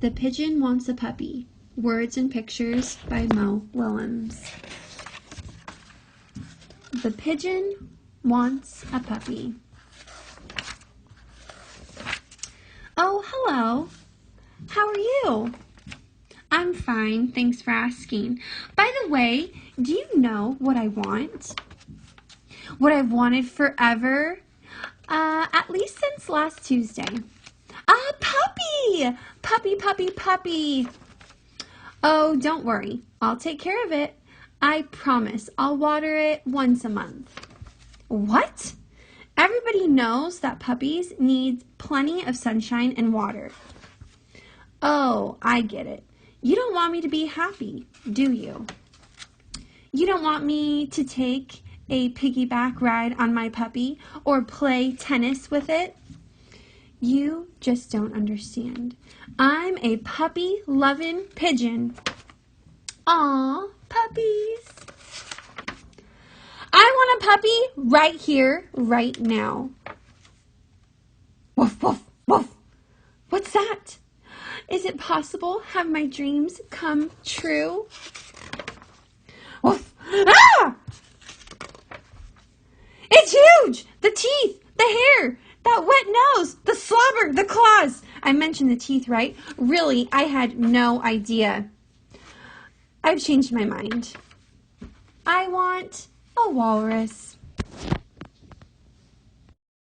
The Pigeon Wants a Puppy. Words and Pictures by Mo Willems. The pigeon wants a puppy. Oh, hello. How are you? I'm fine, thanks for asking. By the way, do you know what I want? What I've wanted forever? At least since last Tuesday. A puppy! Puppy, puppy, puppy. Oh, don't worry. I'll take care of it. I promise I'll water it once a month. What? Everybody knows that puppies need plenty of sunshine and water. Oh, I get it. You don't want me to be happy, do you? You don't want me to take a piggyback ride on my puppy or play tennis with it? You just don't understand. I'm a puppy-loving pigeon. Aw, puppies. I want a puppy right here, right now. Woof, woof, woof. What's that? Is it possible? Have my dreams come true? Woof. Ah! It's huge! The teeth, the hair, that wet nose, the slobber, the claws. I mentioned the teeth, right? Really, I had no idea. I've changed my mind. I want a walrus.